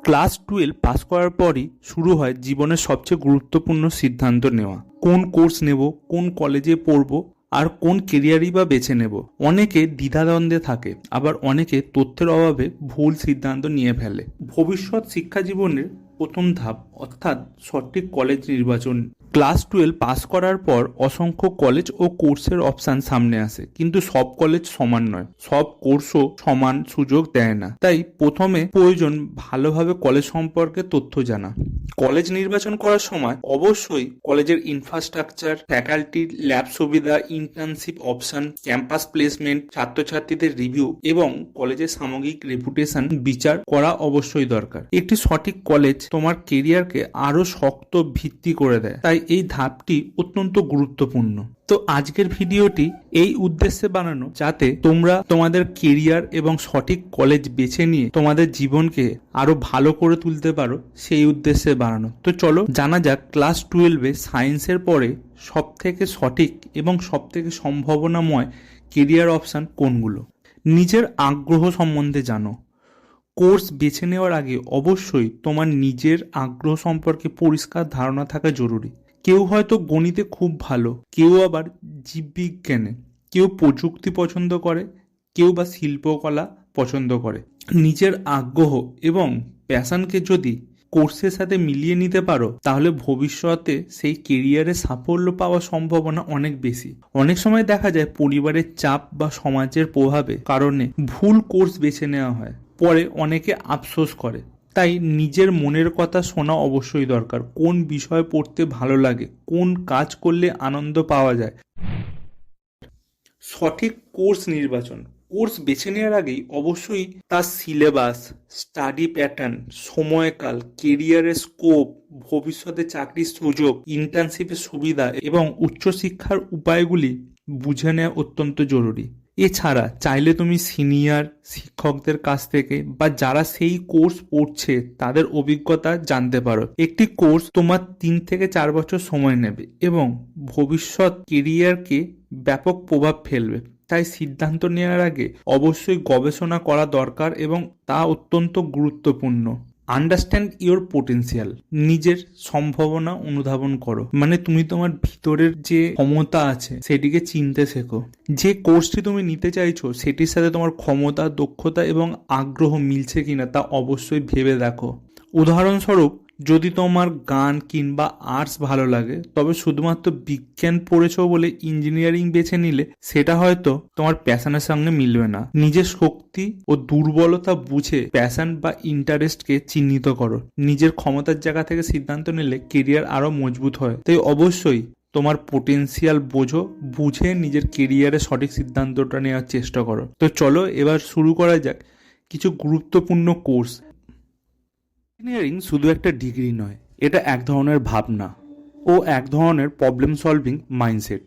Class 12 pass করার পরই শুরু হয় জীবনের সবচেয়ে গুরুত্বপূর্ণ সিদ্ধান্ত নেওয়া। কোন কোর্স নেব, কোন কলেজে পড়ব, আর কোন কেরিয়ারই বা বেছে নেব। অনেকে দ্বিধাদ্বন্দ্বে থাকে, আবার অনেকে তথ্যের অভাবে ভুল সিদ্ধান্ত নিয়ে ফেলে। ভবিষ্যৎ শিক্ষা জীবনের প্রথম ধাপ অর্থাৎ সঠিক কলেজ নির্বাচন। ক্লাস 12 পাস করার পর অসংখ্য কলেজ ও কোর্সের অপশান সামনে আসে, কিন্তু সব কলেজ সমান নয়, সব কোর্সও সমান সুযোগ দেয় না। তাই প্রথমে প্রয়োজন ভালোভাবে কলেজ সম্পর্কে তথ্য জানা। কলেজ নির্বাচন করার সময় অবশ্যই কলেজের ইনফ্রাস্ট্রাকচার, ফ্যাকাল্টি, ল্যাব সুবিধা, ইন্টার্নশিপ অপশন, ক্যাম্পাস প্লেসমেন্ট, ছাত্রছাত্রীদের রিভিউ এবং কলেজের সামগ্রিক রেপুটেশন বিচার করা অবশ্যই দরকার। একটি সঠিক কলেজ তোমার কেরিয়ারকে আরো শক্ত ভিত্তি করে দেয়, তাই এই ধাপটি অত্যন্ত গুরুত্বপূর্ণ। তো আজকের ভিডিওটি এই উদ্দেশ্যে বানানো যাতে তোমরা তোমাদের কেরিয়ার এবং সঠিক কলেজ বেছে নিয়ে তোমাদের জীবনকে আরো ভালো করে তুলতে পারো, সেই উদ্দেশ্যে বানানো। তো চলো জানা যাক ক্লাস 12-এ সায়েন্সের পরে সব থেকে সঠিক এবং সব থেকে সম্ভাবনাময় কেরিয়ার অপশন কোনগুলো। নিজের আগ্রহ সম্বন্ধে জানো। কোর্স বেছে নেওয়ার আগে অবশ্যই তোমার নিজের আগ্রহ সম্পর্কে পরিষ্কার ধারণা থাকা জরুরি। কেউ হয়তো গণিতে খুব ভালো, কেউ আবার জীববিজ্ঞানে, কেউ প্রযুক্তি পছন্দ করে, কেউ বা শিল্পকলা পছন্দ করে। নিজের আগ্রহ এবং প্যাশনকে যদি কোর্সের সাথে মিলিয়ে নিতে পারো, তাহলে ভবিষ্যতে সেই কেরিয়ারে সাফল্য পাওয়ার সম্ভাবনা অনেক বেশি। অনেক সময় দেখা যায় পরিবারের চাপ বা সমাজের প্রভাবে কারণে ভুল কোর্স বেছে নেওয়া হয়, পরে অনেকে আফসোস করে। তাই নিজের মনের কথা শোনা অবশ্যই দরকার। কোন বিষয় পড়তে ভালো লাগে, কোন কাজ করলে আনন্দ পাওয়া যায়। সঠিক কোর্স নির্বাচন। কোর্স বেছে নেওয়ার আগেই অবশ্যই তার সিলেবাস, স্টাডি প্যাটার্ন, সময়কাল, কেরিয়ারের স্কোপ, ভবিষ্যতে চাকরির সুযোগ, ইন্টার্নশিপের সুবিধা এবং উচ্চশিক্ষার উপায়গুলি বুঝে নেওয়া অত্যন্ত জরুরি। এছাড়া চাইলে তুমি সিনিয়র শিক্ষকদের কাছ থেকে বা যারা সেই কোর্স পড়ছে তাদের অভিজ্ঞতা জানতে পারো। একটি কোর্স তোমার 3 থেকে 4 বছর সময় নেবে এবং ভবিষ্যৎ কেরিয়ারকে ব্যাপক প্রভাব ফেলবে। তাই সিদ্ধান্ত নেওয়ার আগে অবশ্যই গবেষণা করা দরকার এবং তা অত্যন্ত গুরুত্বপূর্ণ। Understand your potential. নিজের সম্ভাবনা অনুধাবন করো, মানে তুমি তোমার ভিতরের যে ক্ষমতা আছে সেটিকে চিনতে শেখো। যে কোর্সটি তুমি নিতে চাইছো সেটির সাথে তোমার ক্ষমতা, দক্ষতা এবং আগ্রহ মিলছে কিনা তা অবশ্যই ভেবে দেখো। উদাহরণস্বরূপ, যদি তোমার গান কিংবা আর্টস ভালো লাগে, তবে শুধুমাত্র বিজ্ঞান পড়েছো বলে ইঞ্জিনিয়ারিং বেছে নিলে সেটা হয়তো তোমার প্যাশনের সঙ্গে মিলবে না। নিজের শক্তি ও দুর্বলতা বুঝে প্যাশন বা ইন্টারেস্টকে চিহ্নিত করো। নিজের ক্ষমতার জায়গা থেকে সিদ্ধান্ত নিলে কেরিয়ার আরো মজবুত হয়। তাই অবশ্যই তোমার পোটেন্সিয়াল বুঝে নিজের কেরিয়ারে সঠিক সিদ্ধান্তটা নেওয়ার চেষ্টা করো। তো চলো এবার শুরু করা যাক কিছু গুরুত্বপূর্ণ কোর্স। ইঞ্জিনিয়ারিং শুধু একটা ডিগ্রি নয়, এটা এক ধরনের ভাবনা ও এক ধরনের problem solving mindset.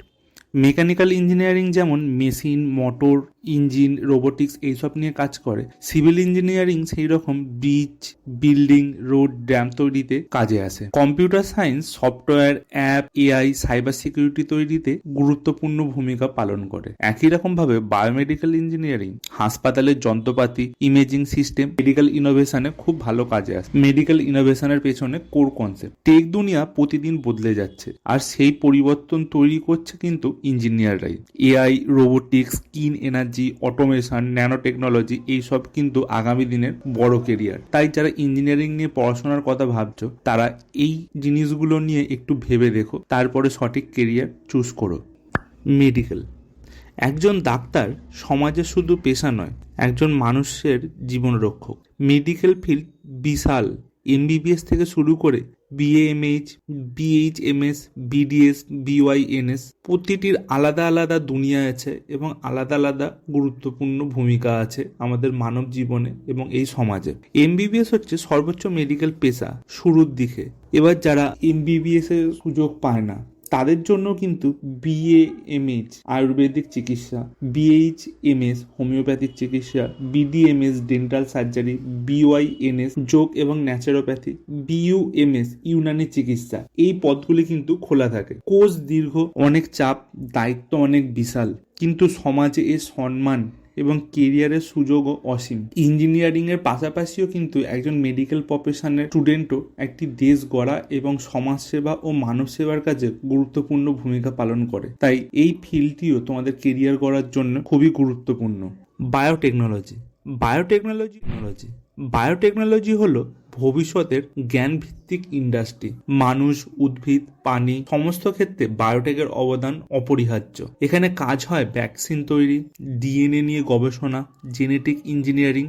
Mechanical engineering যেমন মেশিন, মোটর, ইঞ্জিন, রোবোটিক্স এইসব নিয়ে কাজ করে। সিভিল ইঞ্জিনিয়ারিং সেই রকম ব্রিজ, বিল্ডিং, রোড, ড্যাম তৈরিতে কাজে আসে। Computer science software, app, AI, cyber security তৈরিতে গুরুত্বপূর্ণ ভূমিকা পালন করে। একই রকম ভাবে বায়োমেডিক্যাল ইঞ্জিনিয়ারিং হাসপাতালের যন্ত্রপাতি, ইমেজিং সিস্টেম, মেডিকেল ইনোভেশনে খুব ভালো কাজে আসে। মেডিকেল ইনোভেশনের পেছনে কোর কনসেপ্ট। টেক দুনিয়া প্রতিদিন বদলে যাচ্ছে, আর সেই পরিবর্তন তৈরি করছে কিন্তু ইঞ্জিনিয়াররাই। AI, robotics, clean energy, automation, nano technology এইসব কিন্তু আগামী দিনের বড় কেরিয়ার। তাই যারা ইঞ্জিনিয়ারিং নিয়ে পড়াশোনার কথা ভাবছো তারা এই জিনিসগুলো নিয়ে একটু ভেবে দেখো, তারপরে সঠিক কেরিয়ার চুজ করো। মেডিকেল। একজন ডাক্তার সমাজের শুধু পেশা নয়, একজন মানুষের জীবন রক্ষক। মেডিকেল ফিল্ড বিশাল। এমবিবিএস থেকে শুরু করে বিএএমএইচ, বিএইচএমএস, বিডিএস, বিওয়াইএনএস, প্রতিটির আলাদা আলাদা দুনিয়া আছে এবং আলাদা আলাদা গুরুত্বপূর্ণ ভূমিকা আছে আমাদের মানব জীবনে এবং এই সমাজে। এমবিবিএস হচ্ছে সর্বোচ্চ মেডিকেল পেশা শুরুর দিকে। এবার যারা এমবিবিএস এর সুযোগ পায় না তাদের জন্য কিন্তু বিএএমএইচ আয়ুর্বেদিক চিকিৎসা, বিএইচএমএস হোমিওপ্যাথিক চিকিৎসা, বিডিএমএস ডেন্টাল সার্জারি, বিওয়াইএনএস যোগ এবং ন্যাচারোপ্যাথি, বিইউএমএস ইউনানি চিকিৎসা, এই পদগুলি কিন্তু খোলা থাকে। কোর্স দীর্ঘ, অনেক চাপ, দায়িত্ব অনেক বিশাল, কিন্তু সমাজে এর সম্মান এবং কেরিয়ারের সুযোগও অসীম। ইঞ্জিনিয়ারিং এর পাশাপাশিও কিন্তু একজন মেডিকেল প্রফেশনের স্টুডেন্টও একটি দেশ গড়া এবং সমাজসেবা ও মানব সেবার কাজে গুরুত্বপূর্ণ ভূমিকা পালন করে। তাই এই ফিল্ডটিও তোমাদের কেরিয়ার গড়ার জন্য খুবই গুরুত্বপূর্ণ। বায়োটেকনোলজি বায়োটেকনোলজি হলো ভবিষ্যতের জ্ঞান ভিত্তিক ইন্ডাস্ট্রি। মানুষ, উদ্ভিদ, পানি সমস্ত ক্ষেত্রে বায়োটেকের অবদান অপরিহার্য। এখানে কাজ হয় ভ্যাকসিন তৈরি, ডিএনএ নিয়ে গবেষণা, জেনেটিক ইঞ্জিনিয়ারিং,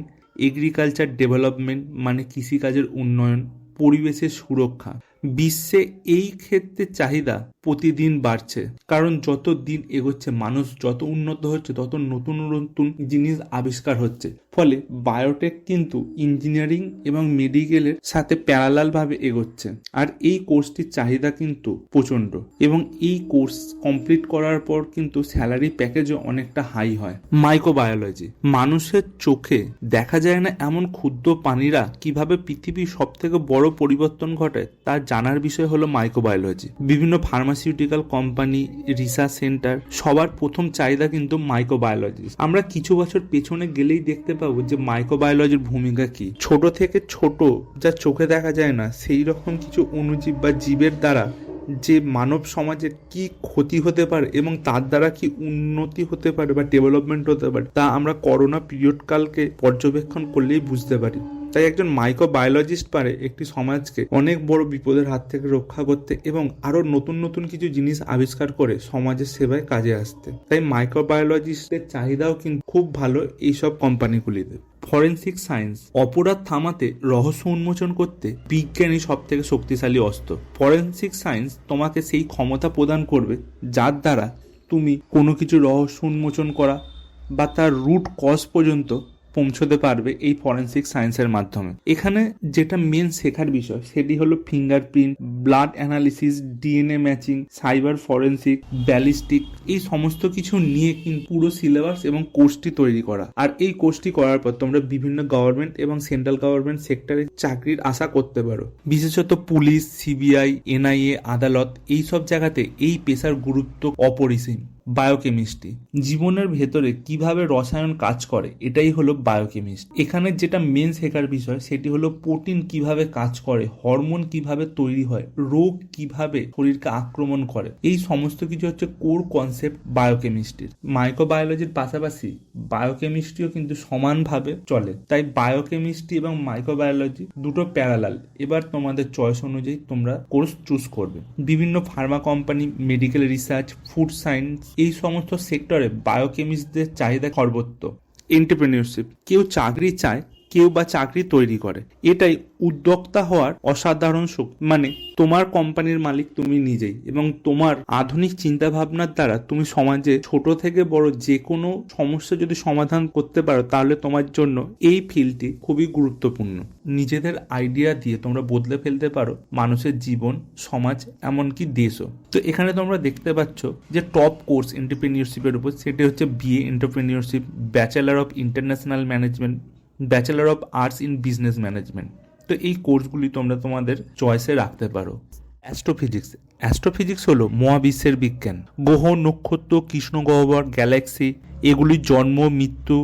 এগ্রিকালচার ডেভেলপমেন্ট মানে কৃষিকাজের উন্নয়ন, পরিবেশের সুরক্ষা। বিশ্বে এই ক্ষেত্রে চাহিদা প্রতিদিন বাড়ছে, কারণ যত দিন এগোচ্ছে, মানুষ যত উন্নত হচ্ছে, তত নতুন নতুন জিনিস আবিষ্কার হচ্ছে। ফলে বায়োটেক কিন্তু ইঞ্জিনিয়ারিং এবং মেডিকেলের সাথে প্যারালাল ভাবে এগোচ্ছে। আর এই কোর্সটির চাহিদা কিন্তু প্রচন্ড, এবং এই কোর্স কমপ্লিট করার পর কিন্তু স্যালারি প্যাকেজও অনেকটা হাই হয়। মাইক্রোবায়োলজি, মানুষের চোখে দেখা যায় না এমন ক্ষুদ্র প্রাণীরা কিভাবে পৃথিবীর সব থেকে বড় পরিবর্তন ঘটায় তার জানার বিষয় হলো মাইক্রোবায়োলজি। বিভিন্ন ফার্মাসিউটিক্যাল কোম্পানি, রিসার্চ সেন্টার সবার প্রথম চাহিদা কিন্তু মাইক্রোবায়োলজি। আমরা কিছু বছর পেছনে গেলেই দেখতে পাবো যে মাইক্রোবায়োলজির ভূমিকা কি। ছোট থেকে ছোট, যা চোখে দেখা যায় না, সেই রকম কিছু অণুজীব বা জীবের দ্বারা যে মানব সমাজের কি ক্ষতি হতে পারে এবং তার দ্বারা কি উন্নতি হতে পারে বা ডেভেলপমেন্ট হতে পারে, তা আমরা করোনা পিরিয়ড কালকে পর্যবেক্ষণ করলেই বুঝতে পারি। তাই একজন মাইক্রোবায়োলজিস্ট পারে একটি সমাজকে অনেক বড় বিপদের হাত থেকে রক্ষা করতে এবং আরো নতুন নতুন কিছু জিনিস আবিষ্কার করে সমাজের সেবায় কাজে আসতে। তাই মাইক্রোবায়োলজিস্টের চাহিদাও কিন্তু খুব ভালো এইসব কোম্পানিগুলিতে। ফরেনসিক সায়েন্স, অপরাধ থামাতে, রহস্য উন্মোচন করতে বিজ্ঞানই সব থেকে শক্তিশালী অস্ত্র। ফরেনসিক সায়েন্স তোমাকে সেই ক্ষমতা প্রদান করবে যার দ্বারা তুমি কোনো কিছু রহস্য উন্মোচন করা বা তার রুট কজ পর্যন্ত পৌঁছতে পারবে এই ফরেনসিক সায়েন্সের মাধ্যমে। এখানে যেটা মেন শেখার বিষয় সেটি হলো fingerprint, blood analysis, DNA matching, cyber forensic, ballistic, এই সমস্ত কিছু নিয়ে কিন্তু পুরো সিলেবাস এবং কোর্সটি তৈরি করা। আর এই কোর্সটি করার পর তোমরা বিভিন্ন গভর্নমেন্ট এবং সেন্ট্রাল গভর্নমেন্ট সেক্টরে চাকরির আশা করতে পারো। বিশেষত পুলিশ, সিবিআই, এনআইএ, আদালত, এই সব জায়গাতে এই পেশার গুরুত্ব অপরিসীম। বায়োকেমিস্ট্রি, জীবনের ভেতরে কিভাবে রসায়ন কাজ করে এটাই হলো বায়োকেমিস্ট্রি। এখানে যেটা মেন শেখার বিষয় সেটি হলো প্রোটিন কিভাবে কাজ করে, হরমোন কিভাবে তৈরি হয়, রোগ কিভাবে শরীরকে আক্রমণ করে, এই সমস্ত কিছু হচ্ছে কোর কনসেপ্ট বায়োকেমিস্ট্রির। মাইক্রোবায়োলজির পাশাপাশি বায়োকেমিস্ট্রিও কিন্তু সমানভাবে চলে। তাই বায়োকেমিস্ট্রি এবং মাইক্রোবায়োলজি দুটো প্যারালাল। এবার তোমাদের চয়েস অনুযায়ী তোমরা কোর্স চুজ করবে। বিভিন্ন Pharma company, medical research, food science, এই সমস্ত সেক্টরে বায়োকেমিস্টদের চাহিদা সর্বত্র। এন্টারপ্রেনিয়রশিপ, কেউ চাকরি চায়, কেউ বা চাকরি তৈরি করে। এটাই উদ্যোক্তা হওয়ার অসাধারণ শক্তি। মানে তোমার কোম্পানির মালিক তুমি নিজেই, এবং তোমার আধুনিক চিন্তা ভাবনার দ্বারা তুমি সমাজে ছোট থেকে বড় যে কোনো সমস্যা যদি সমাধান করতে পারো, তাহলে তোমার জন্য এই ফিল্ডটি খুবই গুরুত্বপূর্ণ। নিজেদের আইডিয়া দিয়ে তোমরা বদলে ফেলতে পারো মানুষের জীবন, সমাজ, এমনকি দেশও। তো এখানে তোমরা দেখতে পাচ্ছ যে টপ কোর্স এন্টারপ্রেনিয়রশিপের উপর, সেটি হচ্ছে BA entrepreneurship, bachelor of international management, bachelor of arts in business management. তো এই কোর্সগুলি তোমরা তোমাদের চয়েসে রাখতে পারো। অ্যাস্ট্রোফিজিক্স হলো মহাবিশ্বের বিজ্ঞান। গ্রহ, নক্ষত্র, কৃষ্ণগহ্বর, গ্যালাক্সি, এগুলির জন্ম, মৃত্যু,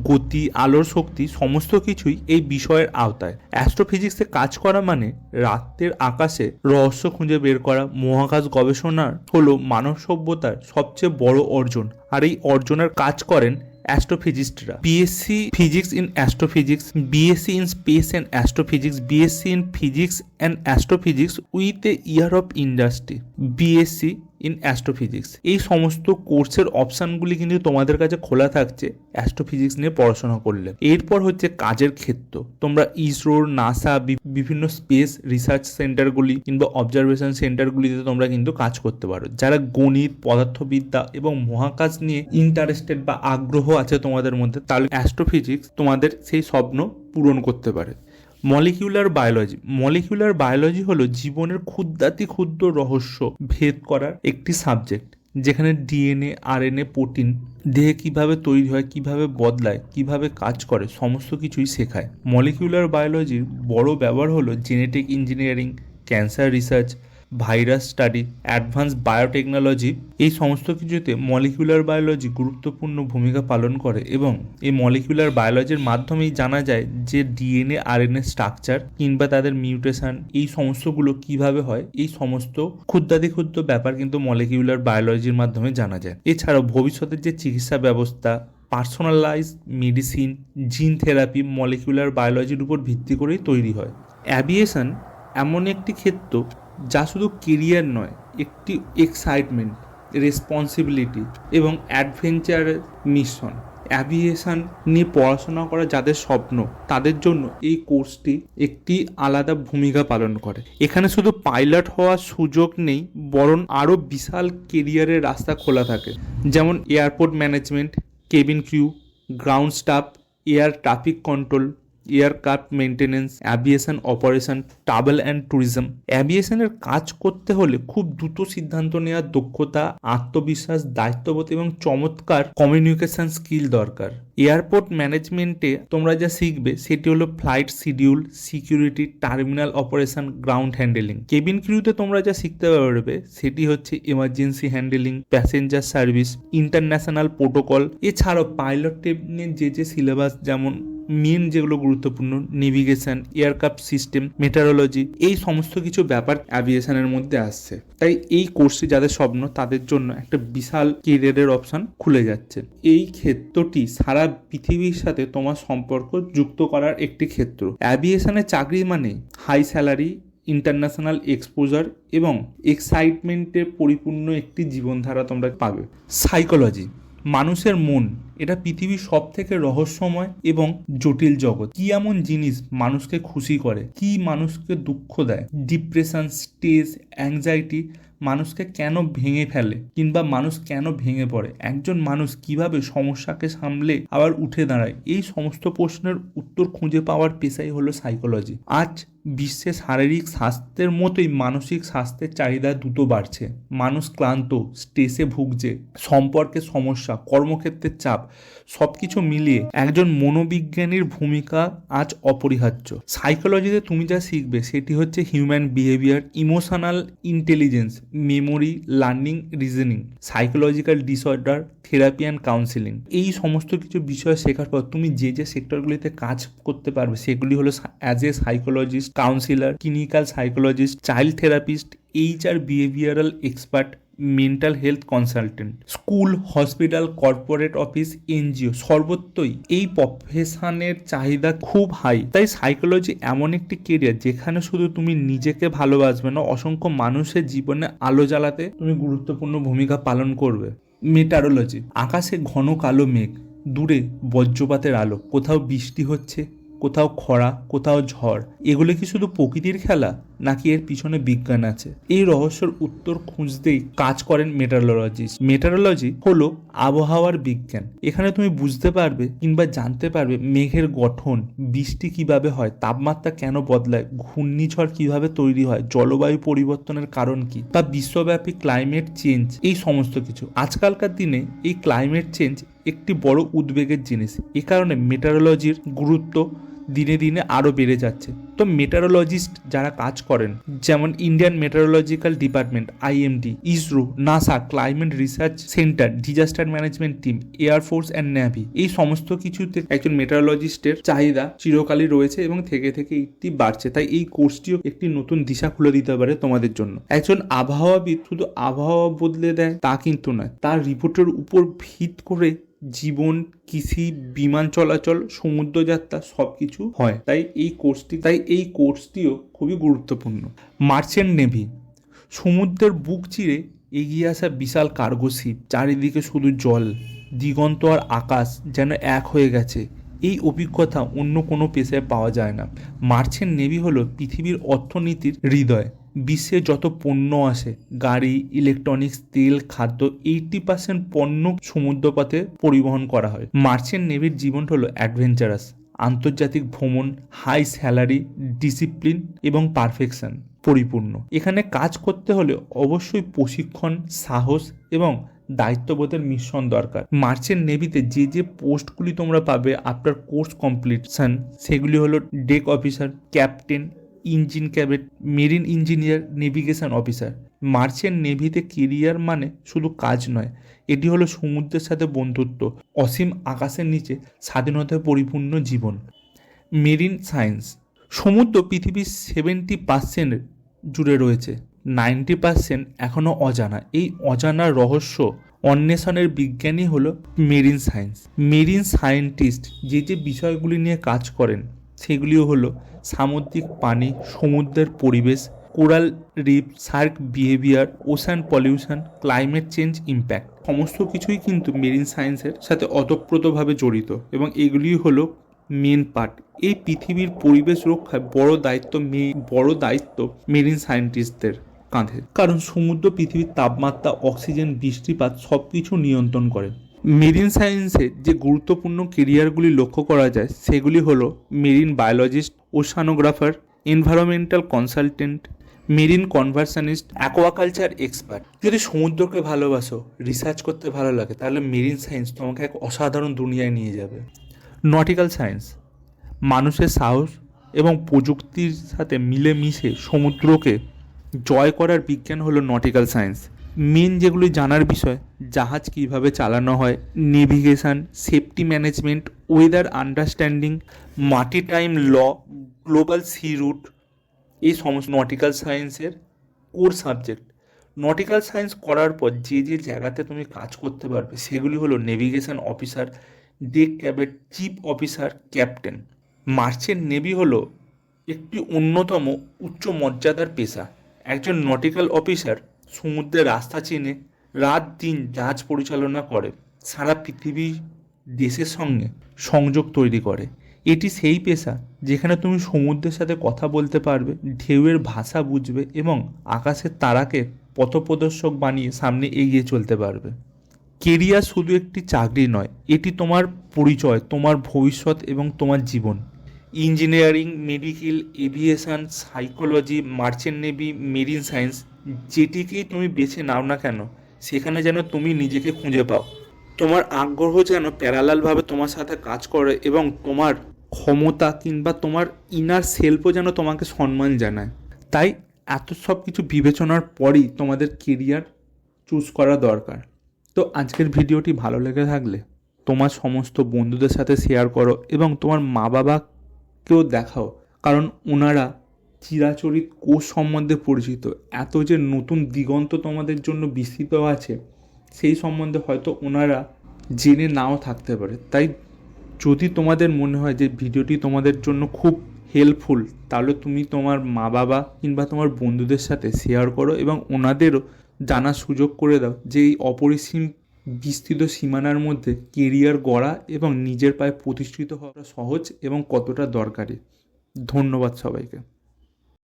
গতি, আলোর শক্তি সমস্ত কিছুই এই বিষয়ের আওতায়। অ্যাস্ট্রোফিজিক্সে কাজ করা মানে রাতের আকাশে রহস্য খুঁজে বের করা। মহাকাশ গবেষণা হলো মানব সভ্যতার সবচেয়ে বড় অর্জন, আর এই অর্জনের কাজ করেন অ্যাস্ট্রোফিজিস্টরা। BSc physics in astrophysics, BSc in space and astrophysics, BSc in physics and astrophysics with a year of industry, BSc in astrophysics. এই সমস্ত কোর্সের অপশানগুলি কিন্তু তোমাদের কাছে খোলা থাকছে অ্যাস্ট্রোফিজিক্স নিয়ে পড়াশোনা করলে। এরপর হচ্ছে কাজের ক্ষেত্র। তোমরা ইসরোর, নাসা, বিভিন্ন স্পেস রিসার্চ সেন্টারগুলি কিংবা অবজারভেশন সেন্টারগুলিতে তোমরা কিন্তু কাজ করতে পারো। যারা গণিত, পদার্থবিদ্যা এবং মহাকাশ নিয়ে ইন্টারেস্টেড বা আগ্রহ আছে তোমাদের মধ্যে, তাহলে অ্যাস্ট্রোফিজিক্স তোমাদের সেই স্বপ্ন পূরণ করতে পারে। মলিকিউলার বায়োলজি হলো জীবনের ক্ষুদ্রাতি ক্ষুদ্র রহস্য ভেদ করার একটি সাবজেক্ট, যেখানে ডিএনএ, আরএনএ, প্রোটিন দেহে কিভাবে তৈরি হয়, কিভাবে বদলায়, কিভাবে কাজ করে, সমস্ত কিছুই শেখায়। মলিকিউলার বায়োলজির বড় ব্যবহার হলো genetic engineering, cancer research, virus study, advance biotechnology, এই সমস্ত কিছুতে মলিকুলার বায়োলজি গুরুত্বপূর্ণ ভূমিকা পালন করে এবং এই মলিকুলার বায়োলজির মাধ্যমেই জানা যায় যে ডিএনএ আরএনএ স্ট্রাকচার কিংবা তাদের মিউটেশন এই সমস্তগুলো কিভাবে হয়, এই সমস্ত ক্ষুদ্রাতিক্ষুদ্র ব্যাপার কিন্তু মলিকুলার বায়োলজির মাধ্যমে জানা যায়। এছাড়াও ভবিষ্যতের যে চিকিৎসা ব্যবস্থা, personalise medicine, gene therapy molecular বায়োলজির উপর ভিত্তি করেই তৈরি হয়। অ্যাভিয়েশন এমন একটি ক্ষেত্র যা শুধু কেরিয়ার নয়, একটি এক্সাইটমেন্ট, রেসপন্সিবিলিটি এবং অ্যাডভেঞ্চারের মিশন। অ্যাভিয়েশন নিয়ে পড়াশোনা করা যাদের স্বপ্ন, তাদের জন্য এই কোর্সটি একটি আলাদা ভূমিকা পালন করে। এখানে শুধু পাইলট হওয়ার সুযোগ নেই, বরং আরও বিশাল কেরিয়ারের রাস্তা খোলা থাকে, যেমন airport management, cabin crew, ground staff, air traffic control, aircraft maintenance, aviation operation, travel and tourism. অ্যাভিয়েশনের কাজ করতে হলে খুব দ্রুত সিদ্ধান্ত নেওয়ার দক্ষতা, আত্মবিশ্বাস, দায়িত্ববোধ এবং চমৎকার কমিউনিকেশন স্কিল দরকার। এয়ারপোর্ট ম্যানেজমেন্টে তোমরা যা শিখবে সেটি হলো flight schedule, security, terminal operation, ground handling. Cabin ক্রিউতে তোমরা যা শিখতে পারবে সেটি হচ্ছে emergency handling, passenger service, international protocol. এছাড়াও পাইলট ট্রেনিংয়ের যে সিলেবাস, যেমন মেন যেগুলো গুরুত্বপূর্ণ, নেভিগেশন, এয়ারক্রাফট সিস্টেম, মেটারোলজি, এই সমস্ত কিছু ব্যাপার অ্যাভিয়েশনের মধ্যে আসছে। তাই এই কোর্সটি যাদের স্বপ্ন তাদের জন্য একটা বিশাল কেরিয়ারের অপশন খুলে যাচ্ছে। এই ক্ষেত্রটি সারা পৃথিবীর সাথে তোমার সম্পর্ক যুক্ত করার একটি ক্ষেত্র। অ্যাভিয়েশনের চাকরি মানে হাই স্যালারি, ইন্টারন্যাশনাল এক্সপোজার এবং এক্সাইটমেন্টে পরিপূর্ণ একটি জীবনধারা তোমরা পাবে। সাইকোলজি, মানুষের মন, এটা পৃথিবীর সব থেকে রহস্যময় এবং জটিল জগৎ। কি এমন জিনিস মানুষকে খুশি করে, কি মানুষকে দুঃখ দেয়, ডিপ্রেশন, স্ট্রেস, অ্যাংজাইটি মানুষকে কেন ভেঙে ফেলে কিংবা মানুষ কেন ভেঙে পড়ে, একজন মানুষ কিভাবে সমস্যাকে সামলে আবার উঠে দাঁড়ায়, এই সমস্ত প্রশ্নের উত্তর খুঁজে পাওয়ার পেশাই হলো সাইকোলজি। আজ বিশ্বে শারীরিক স্বাস্থ্যের মতোই মানসিক স্বাস্থ্যের চাহিদা দ্রুত বাড়ছে। মানুষ ক্লান্ত, স্ট্রেসে ভুগছে, সম্পর্কের সমস্যা, কর্মক্ষেত্রের চাপ, সবকিছু মিলিয়ে একজন মনোবিজ্ঞানীর ভূমিকা আজ অপরিহার্য। সাইকোলজিতে তুমি যা শিখবে সেটি হচ্ছে human behaviour, emotional intelligence, memory, learning, reasoning, psychological disorder, therapy and counselling. এই সমস্ত কিছু বিষয় শেখার পর তুমি যে যে সেক্টরগুলিতে কাজ করতে পারবে সেগুলি হলো as a psychologist, councillor, clinical psychologist, child therapist, HR behavioural expert, mental health consultant. School, hospital, corporate office, NGO, সর্বত্রই এই প্রফেশনের চাহিদা খুব হাই। তাই সাইকোলজি এমন একটি কেরিয়ার যেখানে শুধু তুমি নিজেকে ভালোবাসবে না, অসংখ্য মানুষের জীবনে আলো জ্বালাতে তুমি গুরুত্বপূর্ণ ভূমিকা পালন করবে। মেটারোলজি, আকাশে ঘন কালো মেঘ, দূরে বজ্রপাতের আলো, কোথাও বৃষ্টি হচ্ছে, কোথাও খরা, কোথাও ঝড়। এগুলো কি শুধু প্রকৃতির খেলা, নাকি এর পিছনে বিজ্ঞান আছে? এই রহস্যের উত্তর খুঁজতেই কাজ করেন মেটারোলজিস্ট। মেটারোলজি হলো আবহাওয়ার বিজ্ঞান। এখানে তুমি বুঝতে পারবে কিংবা জানতে পারবে মেঘের গঠন, বৃষ্টি কিভাবে হয়, তাপমাত্রা কেন বদলায়, ঘূর্ণিঝড় কিভাবে তৈরি হয়, জলবায়ু পরিবর্তনের কারণ কি, বা বিশ্বব্যাপী ক্লাইমেট চেঞ্জ, এই সমস্ত কিছু। আজকালকার দিনে এই ক্লাইমেট চেঞ্জ একটি বড় উদ্বেগের জিনিস। এ কারণে মেটারোলজির গুরুত্ব দিনে দিনে আরও বেড়ে যাচ্ছে। তো মেটারোলজিস্ট যারা কাজ করেন, যেমন Indian meteorological department, IMD, ISRO, NASA, climate research centre, disaster management team, air force and navy, এই সমস্ত কিছুতে একজন মেটারোলজিস্টের চাহিদা চিরকালই রয়েছে এবং থেকে থেকে এটি বাড়ছে। তাই এই কোর্সটিও একটি নতুন দিশা খুলে দিতে পারে তোমাদের জন্য। একজন আবহাওয়াবিদ শুধু আবহাওয়া বদলে দেয় তা কিন্তু নয়, তার রিপোর্টের উপর ভিত করে জীবন, কৃষি, বিমান চলাচল, সমুদ্রযাত্রা সবকিছু হয়। তাই এই কোর্সটিও খুবই গুরুত্বপূর্ণ। মার্চেন্ট নেভি, সমুদ্রের বুক চিরে এগিয়ে আসা বিশাল কার্গো শিপ, চারিদিকে শুধু জল, দিগন্ত আর আকাশ যেন এক হয়ে গেছে। এই অভিজ্ঞতা অন্য কোনো পেশায় পাওয়া যায় না। মার্চেন্ট নেভি হলো পৃথিবীর অর্থনীতির হৃদয়। বিশ্বে যত পণ্য আসে, গাড়ি, ইলেকট্রনিক্স, তেল, খাদ্য, 80% পণ্য সমুদ্রপথে পরিবহন করা হয়। মার্চেন্ট নেভির জীবন হলো অ্যাডভেঞ্চারাস, আন্তর্জাতিক ভ্রমণ, হাই স্যালারি, ডিসিপ্লিন এবং পারফেকশন পরিপূর্ণ। এখানে কাজ করতে হলে অবশ্যই প্রশিক্ষণ, সাহস এবং দায়িত্ববোধের মিশ্রণ দরকার। মার্চেন্ট নেভিতে যে যে পোস্টগুলি তোমরা পাবে আফটার কোর্স কমপ্লিটশন, সেগুলি হলো deck officer, captain, engine cadet, marine engineer, navigation officer. Merchant নেভিতে কেরিয়ার মানে শুধু কাজ নয়, এটি হলো সমুদ্রের সাথে বন্ধুত্ব, অসীম আকাশের নিচে স্বাধীনতায় পরিপূর্ণ জীবন। মেরিন সায়েন্স, সমুদ্র পৃথিবীর 70% জুড়ে রয়েছে, 90% এখনও অজানা। এই অজানা রহস্য অন্বেষণের বিজ্ঞানী হলো মেরিন সায়েন্স। মেরিন সায়েন্টিস্ট যে বিষয়গুলি নিয়ে কাজ করেন সেগুলিও হলো সামুদ্রিক পানি, সমুদ্রের পরিবেশ, coral reef, shark behaviour, ocean pollution, climate change impact. সমস্ত কিছুই কিন্তু মেরিন সায়েন্সের সাথে ওতপ্রোতভাবে জড়িত এবং এগুলি হলো মেন পার্ট। এই পৃথিবীর পরিবেশ রক্ষায় বড় দায়িত্ব মেরিন সায়েন্টিস্টদের কাঁধে, কারণ সমুদ্র পৃথিবীর তাপমাত্রা, অক্সিজেন, বৃষ্টিপাত সব কিছু নিয়ন্ত্রণ করে। মেরিন সায়েন্সে যে গুরুত্বপূর্ণ কেরিয়ারগুলি লক্ষ্য করা যায় সেগুলি হলো marine biologist, oceanographer, environmental consultant, marine conservationist, aquaculture expert. যদি সমুদ্রকে ভালোবাসো, রিসার্চ করতে ভালো লাগে, তাহলে মেরিন সায়েন্স তোমাকে এক অসাধারণ দুনিয়ায় নিয়ে যাবে। নটিক্যাল সায়েন্স, মানুষের সাহস এবং প্রযুক্তির সাথে মিলেমিশে সমুদ্রকে জয় করার বিজ্ঞান হলো নটিক্যাল সায়েন্স। মেন যেগুলি জানার বিষয়, জাহাজ কীভাবে চালানো হয়, navigation, safety management, weather understanding, maritime law, global sea route, এই সমস্ত নটিক্যাল সায়েন্সের কোর সাবজেক্ট। নটিক্যাল সায়েন্স করার পর যে জায়গাতে তুমি কাজ করতে পারবে সেগুলি হলো navigation officer, deck cadet, chief officer, captain. Merchant navy হলো একটি অন্যতম উচ্চ মর্যাদার পেশা। একজন নটিক্যাল অফিসার সমুদ্রের রাস্তা চিনে রাত দিন জাহাজ পরিচালনা করে, সারা পৃথিবী দেশের সঙ্গে সংযোগ তৈরি করে। এটি সেই পেশা যেখানে তুমি সমুদ্রের সাথে কথা বলতে পারবে, ঢেউয়ের ভাষা বুঝবে এবং আকাশের তারাকে পথপ্রদর্শক বানিয়ে সামনে এগিয়ে চলতে পারবে। কেরিয়ার শুধু একটি চাকরি নয়, এটি তোমার পরিচয়, তোমার ভবিষ্যৎ এবং তোমার জীবন। Engineering, medical, aviation, psychology, merchant navy, marine science, যেটিকেই তুমি বেছে নাও না কেন, সেখানে যেন তুমি নিজেকে খুঁজে পাও। তোমার আগ্রহ যেন প্যারালালভাবে তোমার সাথে কাজ করে এবং তোমার ক্ষমতা কিংবা তোমার ইনার সেলফও যেন তোমাকে সম্মান জানায়। তাই এত সব কিছু বিবেচনার পরই তোমাদের কেরিয়ার চুজ করা দরকার। তো আজকের ভিডিওটি ভালো লেগে থাকলে তোমার সমস্ত বন্ধুদের সাথে শেয়ার করো এবং তোমার মা বাবাকেও দেখাও, কারণ ওনারা চিরাচরিত কোষ সম্বন্ধে পরিচিত। এত যে নতুন দিগন্ত তোমাদের জন্য বিস্তৃত আছে সেই সম্বন্ধে হয়তো ওনারা জেনে নাও থাকতে পারে। তাই যদি তোমাদের মনে হয় যে ভিডিওটি তোমাদের জন্য খুব হেল্পফুল, তাহলে তুমি তোমার মা বাবা কিংবা তোমার বন্ধুদের সাথে শেয়ার করো এবং ওনাদেরও জানার সুযোগ করে দাও যে এই অপরিসীম বিস্তৃত সীমানার মধ্যে কেরিয়ার গড়া এবং নিজের পায়ে প্রতিষ্ঠিত হওয়া সহজ এবং কতটা দরকারি। ধন্যবাদ সবাইকে।